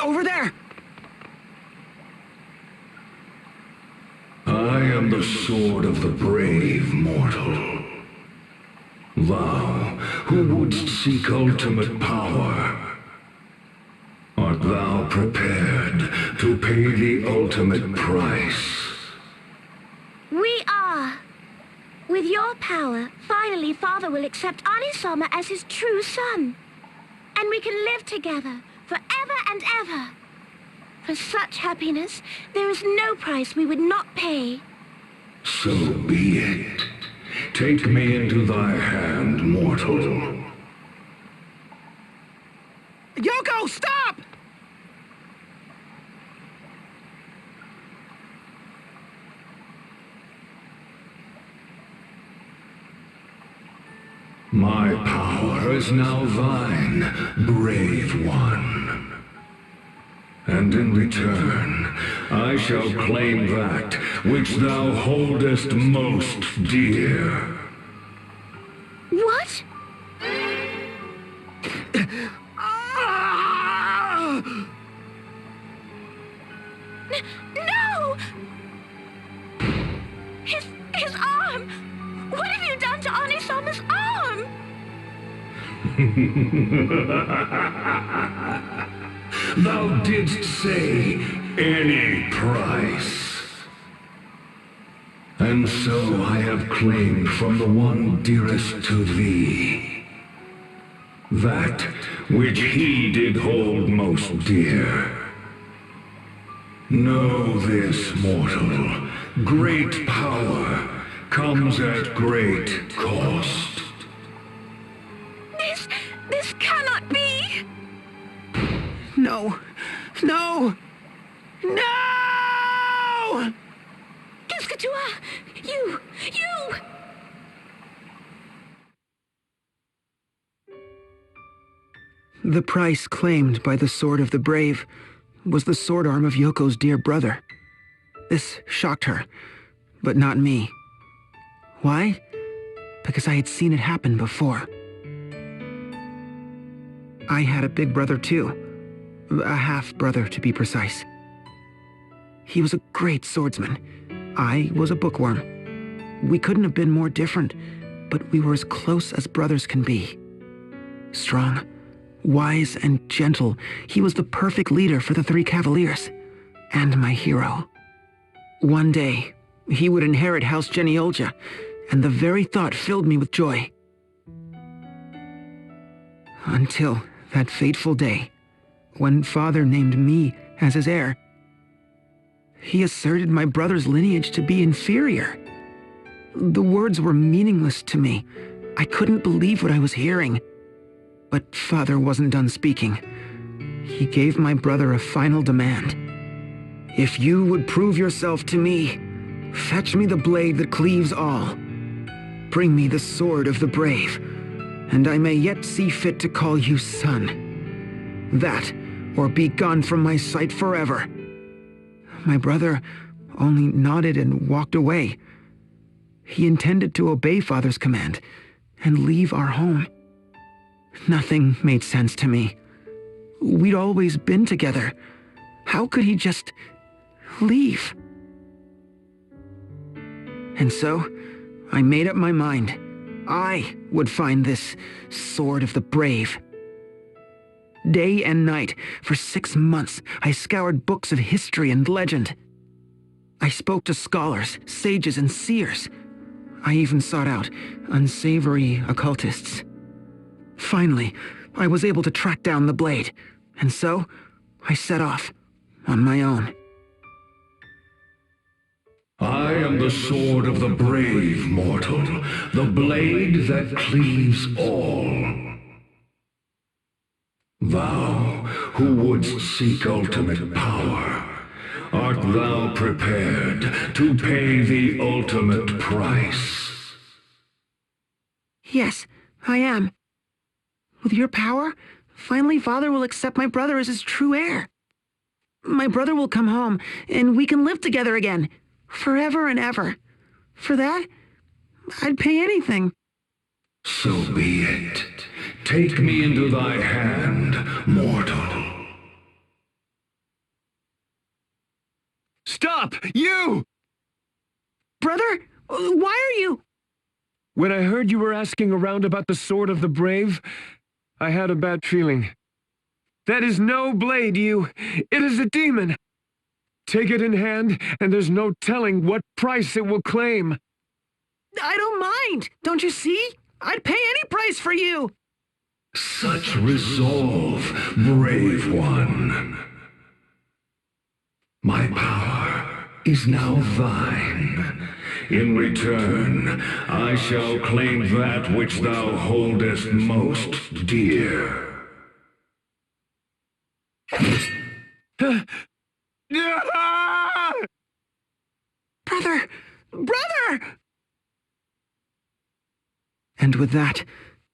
Over there! I am the sword of the brave, mortal. Thou, who wouldst seek ultimate power, art thou prepared to pay the ultimate price? We are. With your power, finally Father will accept Anisama as his true son. And we can live together forever and ever. For such happiness, there is no price we would not pay. So be it. Take me into thy hand, mortal. Yoko, stop! My power is now thine, brave one. And in return, I shall claim that which thou holdest most dear. What? No! His arm! What have you done to Anisama's arm? Thou didst say any price. And so I have claimed from the one dearest to thee that which he did hold most dear. Know this, mortal. Great power comes at great cost. This cannot be! No! No! No! Keskatua! You! The price claimed by the Sword of the Brave was the sword arm of Yoko's dear brother. This shocked her, but not me. Why? Because I had seen it happen before. I had a big brother too. A half-brother, to be precise. He was a great swordsman. I was a bookworm. We couldn't have been more different, but we were as close as brothers can be. Strong, wise, and gentle, he was the perfect leader for the three cavaliers, and my hero. One day, he would inherit House Geniolja, and the very thought filled me with joy. Until that fateful day, when Father named me as his heir. He asserted my brother's lineage to be inferior. The words were meaningless to me. I couldn't believe what I was hearing. But Father wasn't done speaking. He gave my brother a final demand. If you would prove yourself to me, fetch me the blade that cleaves all. Bring me the sword of the brave, and I may yet see fit to call you son. That, or be gone from my sight forever. My brother only nodded and walked away. He intended to obey Father's command and leave our home. Nothing made sense to me. We'd always been together. How could he just leave? And so, I made up my mind. I would find this sword of the brave. Day and night, for 6 months, I scoured books of history and legend. I spoke to scholars, sages, and seers. I even sought out unsavory occultists. Finally, I was able to track down the blade, and so I set off on my own. I am the sword of the brave, mortal, the blade that cleaves all. Thou, who wouldst seek ultimate power, art thou prepared to pay the ultimate price? Yes, I am. With your power, finally Father will accept my brother as his true heir. My brother will come home, and we can live together again, forever and ever. For that, I'd pay anything. So be it. Take me into thy hand, mortal. Stop! You! Brother, why are you... When I heard you were asking around about the Sword of the Brave, I had a bad feeling. That is no blade, you. It is a demon. Take it in hand, and there's no telling what price it will claim. I don't mind. Don't you see? I'd pay any price for you. Such resolve, brave one. My power is now thine. In return, I shall claim that which thou holdest most dear. Brother! Brother! And with that,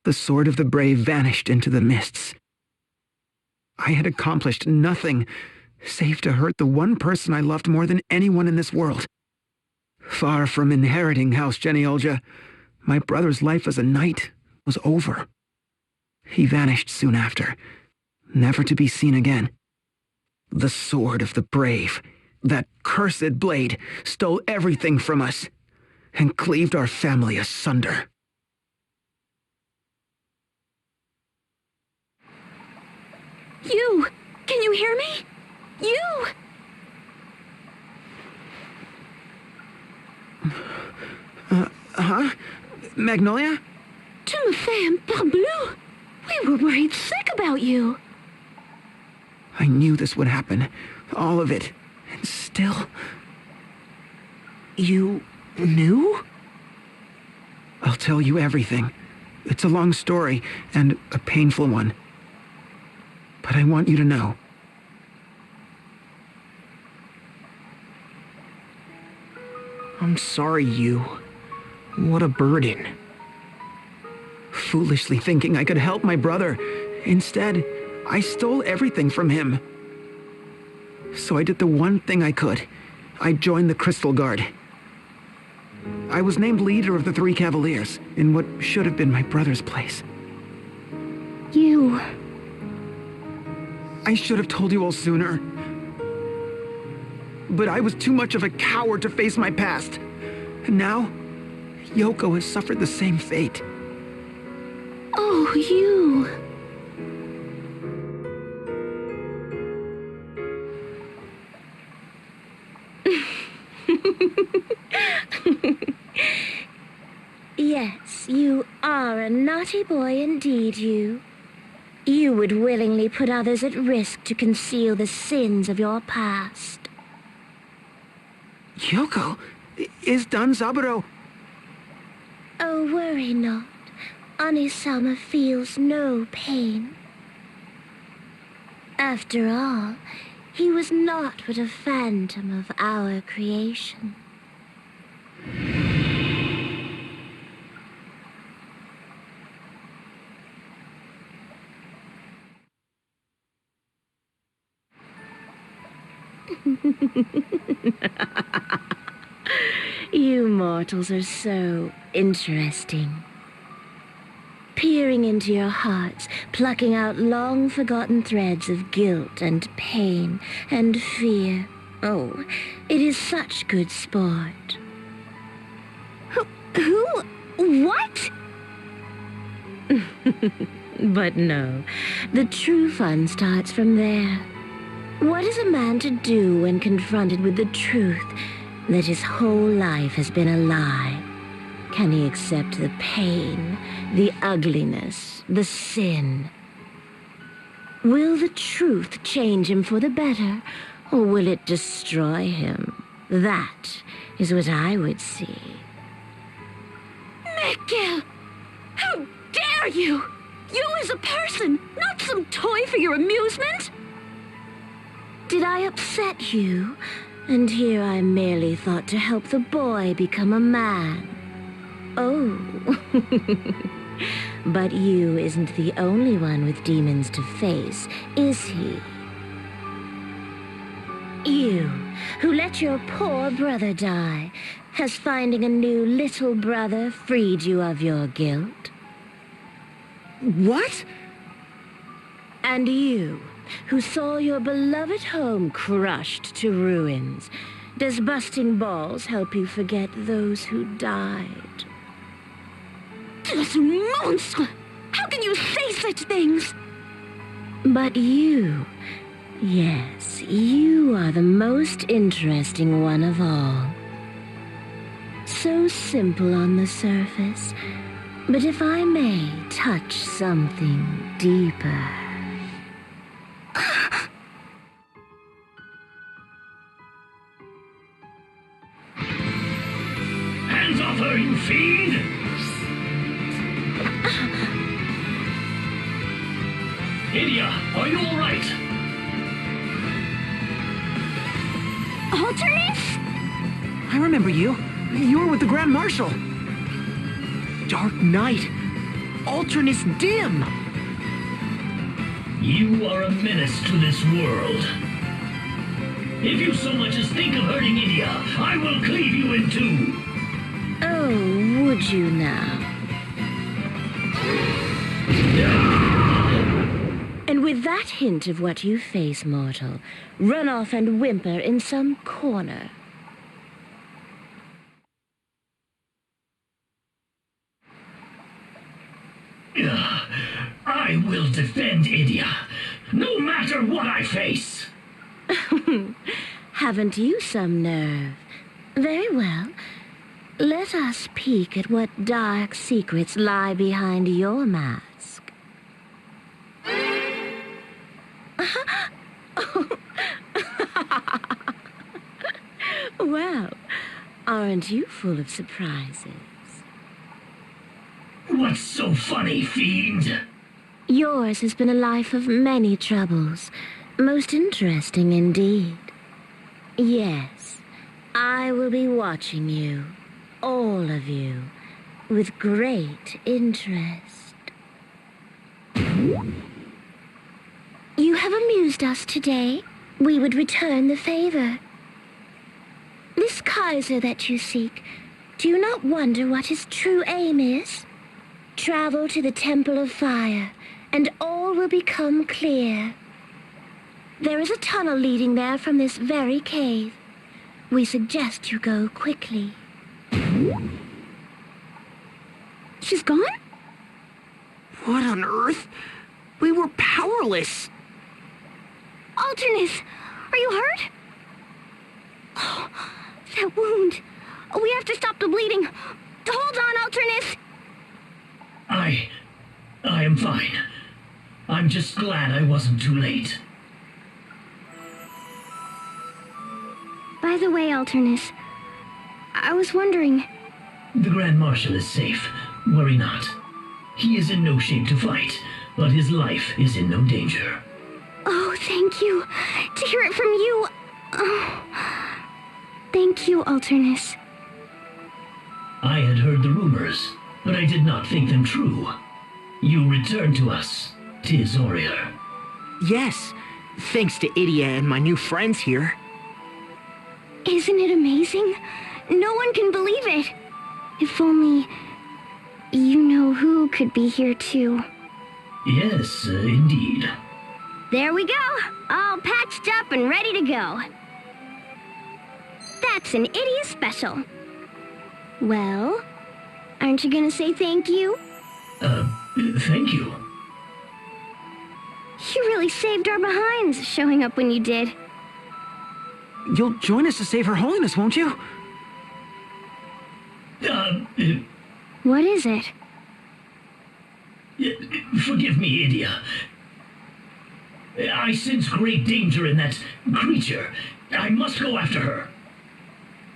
the Sword of the Brave vanished into the mists. I had accomplished nothing save to hurt the one person I loved more than anyone in this world. Far from inheriting House Genealgia, my brother's life as a knight was over. He vanished soon after, never to be seen again. The Sword of the Brave, that cursed blade, stole everything from us and cleaved our family asunder. You! Can you hear me? You! Huh? Magnolia? Tu me fais un parbleu! We were worried sick about you. I knew this would happen. All of it. And still... You knew? I'll tell you everything. It's a long story, and a painful one. But I want you to know. I'm sorry, you. What a burden. Foolishly thinking I could help my brother. Instead, I stole everything from him. So I did the one thing I could. I joined the Crystal Guard. I was named leader of the Three Cavaliers, in what should have been my brother's place. You... I should have told you all sooner. But I was too much of a coward to face my past. And now, Yoko has suffered the same fate. Oh, you... Yes, you are a naughty boy indeed, you. You would willingly put others at risk to conceal the sins of your past. Yoko, is Don Zaburo... Oh, worry not. Anisama feels no pain. After all, he was naught but a phantom of our creation. You mortals are so interesting. Peering into your hearts, plucking out long-forgotten threads of guilt and pain and fear. Oh, it is such good sport. Who? What? But no, the true fun starts from there. What is a man to do when confronted with the truth that his whole life has been a lie? Can he accept the pain, the ugliness, the sin? Will the truth change him for the better, or will it destroy him? That is what I would see. Miguel! How dare you! You as a person, not some toy for your amusement! Did I upset you? And here I merely thought to help the boy become a man. Oh. But you isn't the only one with demons to face, is he? You, who let your poor brother die, has finding a new little brother freed you of your guilt? What? And you, who saw your beloved home crushed to ruins, Does busting balls help you forget those who died? This monster! How can you say such things? But you... Yes, you are the most interesting one of all. So simple on the surface, but if I may touch something deeper... Hands off her, you fiend! Idia, are you all right? Alternate? I remember you. You were with the Grand Marshal. Dark Knight. Alternus Dim. You are a menace to this world. If you so much as think of hurting Idia, I will cleave you in two. Oh, would you now? And with that hint of what you face, mortal, run off and whimper in some corner. I will defend Idia, no matter what I face. Haven't you some nerve? Very well. Let us peek at what dark secrets lie behind your mask. Well, aren't you full of surprises? What's so funny, fiend? Yours has been a life of many troubles. Most interesting indeed. Yes, I will be watching you, all of you, with great interest. You have amused us today. We would return the favor. This Kaiser that you seek, do you not wonder what his true aim is? Travel to the Temple of Fire, and all will become clear. There is a tunnel leading there from this very cave. We suggest you go quickly. She's gone? What on earth? We were powerless. Alternus, are you hurt? Oh, that wound. We have to stop the bleeding. Hold on, Alternus. I am fine. I'm just glad I wasn't too late. By the way, Alternus, I was wondering... The Grand Marshal is safe. Worry not. He is in no shape to fight, but his life is in no danger. Oh, thank you. To hear it from you... Oh, thank you, Alternus. I had heard the rumors, but I did not think them true. You returned to us, 'tis Aurier. Yes, thanks to Idia and my new friends here. Isn't it amazing? No one can believe it. If only... you know who could be here too. Yes, indeed. There we go. All patched up and ready to go. That's an Idia special. Well, aren't you gonna say thank you? Thank you. You really saved our behinds showing up when you did. You'll join us to save Her Holiness, won't you? What is it? Forgive me, Idia. I sense great danger in that creature. I must go after her.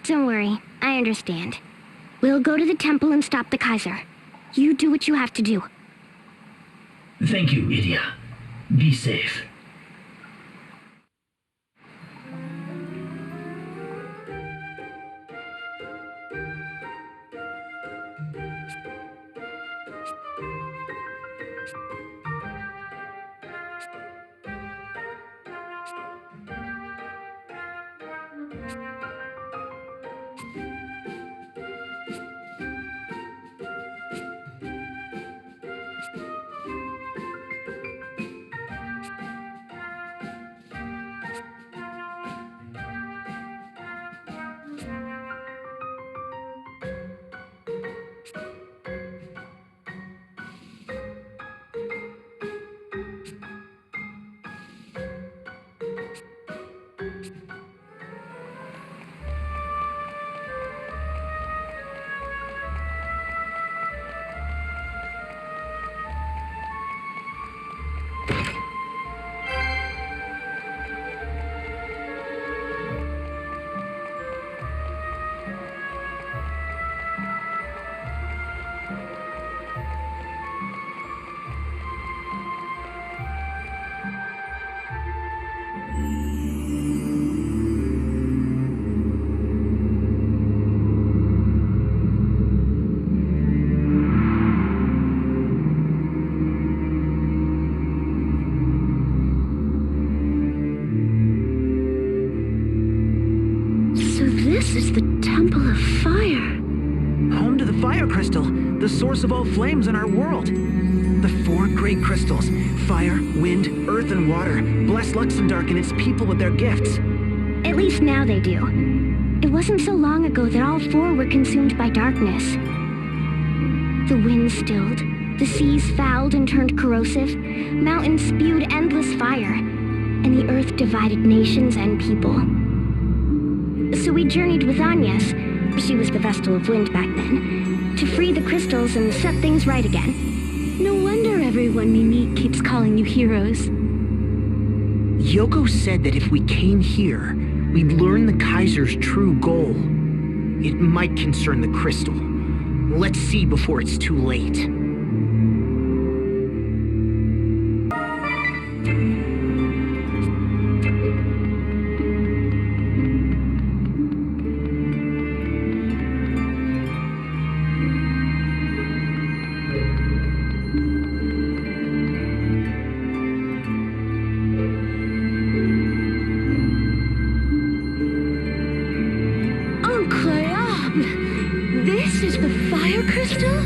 Don't worry, I understand. We'll go to the temple and stop the Kaiser. You do what you have to do. Thank you, Idia. Be safe. This is the Temple of Fire. Home to the fire crystal, the source of all flames in our world. The 4 great crystals, fire, wind, earth, and water, bless Luxembourg and its people with their gifts. At least now they do. It wasn't so long ago that all 4 were consumed by darkness. The wind stilled, the seas fouled and turned corrosive, mountains spewed endless fire, and the earth divided nations and people. So we journeyed with Agnes, she was the Vestal of Wind back then, to free the crystals and set things right again. No wonder everyone we meet keeps calling you heroes. Yoko said that if we came here, we'd learn the Kaiser's true goal. It might concern the crystal. Let's see before it's too late. This is the fire crystal?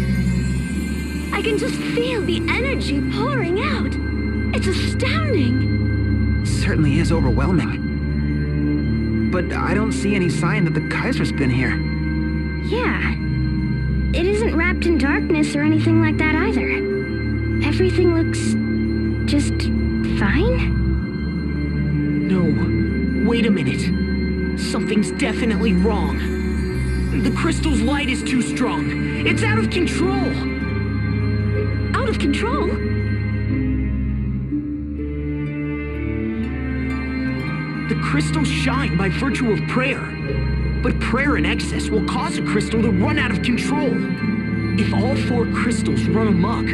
I can just feel the energy pouring out. It's astounding. Certainly is overwhelming. But I don't see any sign that the Kaiser's been here. Yeah. It isn't wrapped in darkness or anything like that either. Everything looks just fine? No, wait a minute. Something's definitely wrong. The crystal's light is too strong. It's out of control. Out of control? The crystals shine by virtue of prayer. But prayer in excess will cause a crystal to run out of control. If all 4 crystals run amok,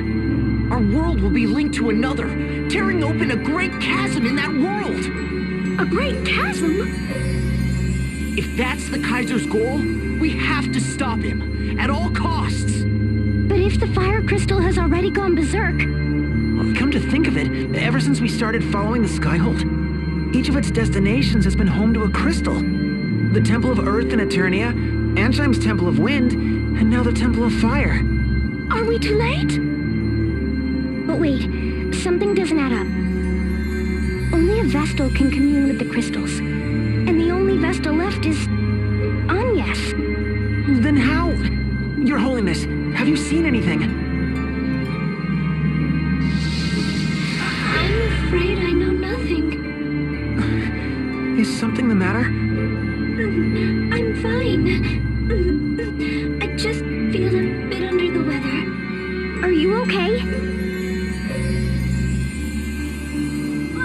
our world will be linked to another, tearing open a great chasm in that world. A great chasm? If that's the Kaiser's goal, we have to stop him, at all costs. But if the fire crystal has already gone berserk... Well, come to think of it, ever since we started following the Skyhold, each of its destinations has been home to a crystal. The Temple of Earth in Eternia, Ansheim's Temple of Wind, and now the Temple of Fire. Are we too late? But wait, something doesn't add up. Only a Vestal can commune with the crystals. And the only Vestal left is... Agnes. Then how? Your Holiness, have you seen anything? I'm afraid I know nothing. Is something the matter? I'm fine. I just feel a bit under the weather. Are you okay?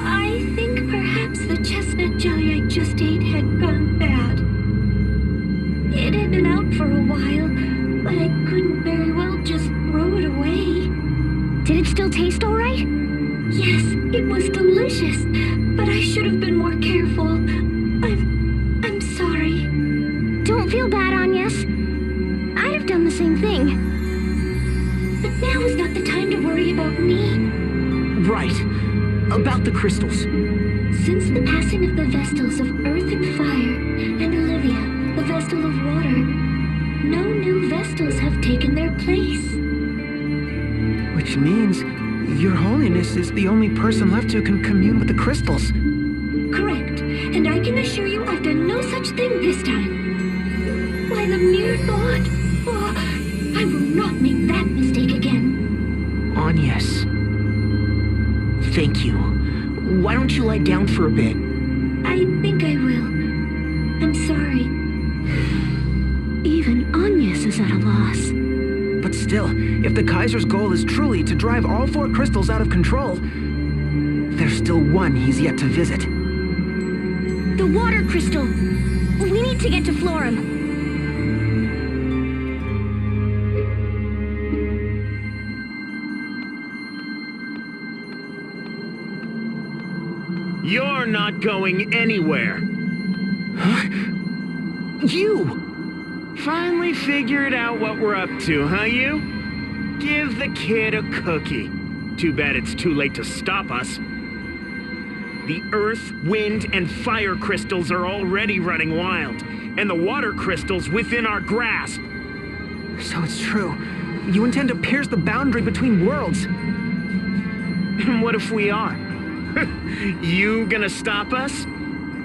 I think perhaps the chestnut jelly I just ate had gone bad. It had been out for a while, but I couldn't very well just throw it away. Did it still taste all right? Yes, it was delicious, but I should have been more careful. I'm sorry. Don't feel bad, Agnes. I'd have done the same thing. But now is not the time to worry about me. Right. About the crystals. Since the passing of the Vestals of Earth and Fire, and Olivia, the Vestal of Water, no new Vestals have taken their place. Which means Your Holiness is the only person left who can commune with the crystals. Correct, and I can assure you I've done no such thing this time. Why, the mere thought... Oh, I will not make that mistake again. Agnes. Thank you. Why don't you lie down for a bit? I think I will. I'm sorry. Even Agnes is at a loss. But still, if the Kaiser's goal is truly to drive all 4 crystals out of control, there's still one he's yet to visit. The water crystal! We need to get to Florum. You're not going anywhere. Huh? You! Finally figured out what we're up to, huh, you? Give the kid a cookie. Too bad it's too late to stop us. The earth, wind, and fire crystals are already running wild, and the water crystals within our grasp. So it's true. You intend to pierce the boundary between worlds. And what if we are? You gonna stop us?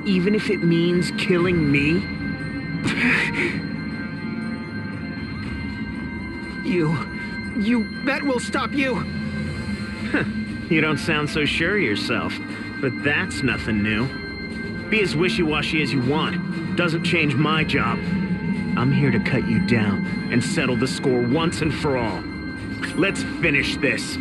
Even if it means killing me? That will stop you. You don't sound so sure of yourself, but that's nothing new. Be as wishy-washy as you want. Doesn't change my job. I'm here to cut you down and settle the score once and for all. Let's finish this.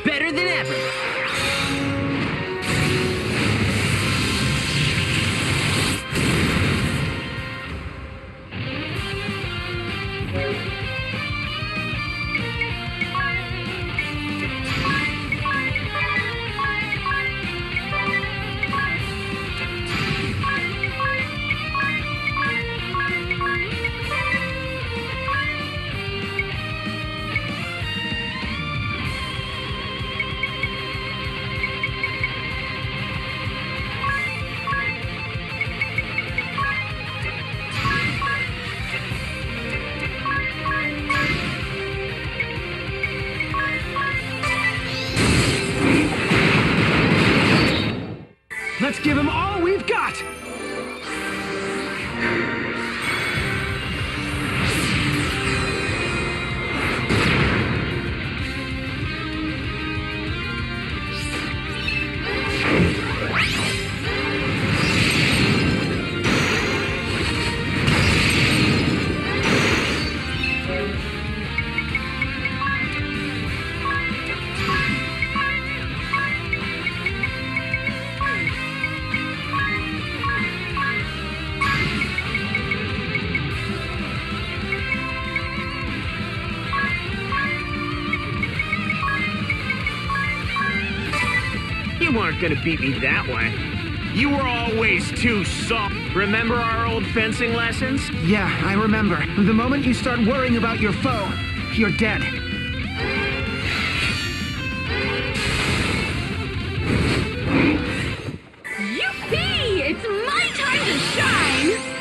Better than ever. Let's give him all we've got! You weren't gonna beat me that way. You were always too soft. Remember our old fencing lessons? Yeah, I remember. The moment you start worrying about your foe, you're dead. Yippee! It's my time to shine!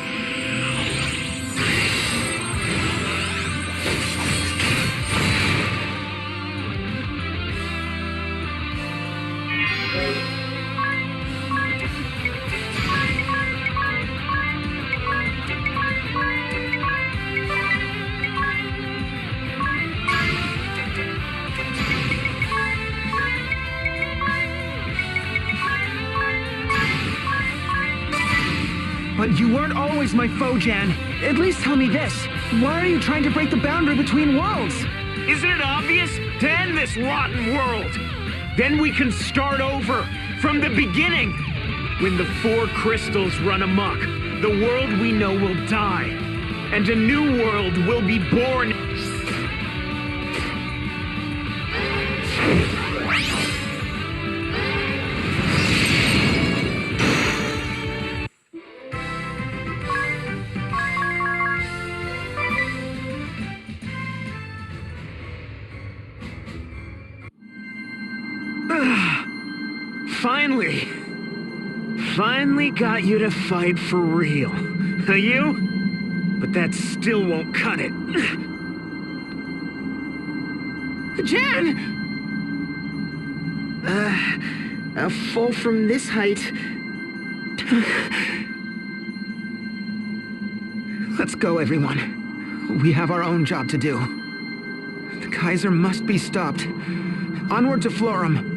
But you weren't always my foe, Jan. At least tell me this. Why are you trying to break the boundary between worlds? Isn't it obvious? To end this rotten world. Then we can start over, from the beginning. When the four crystals run amok, the world we know will die. And a new world will be born. Finally got you to fight for real. You? But that still won't cut it. Jan! A fall from this height... Let's go, everyone. We have our own job to do. The Kaiser must be stopped. Onward to Florum.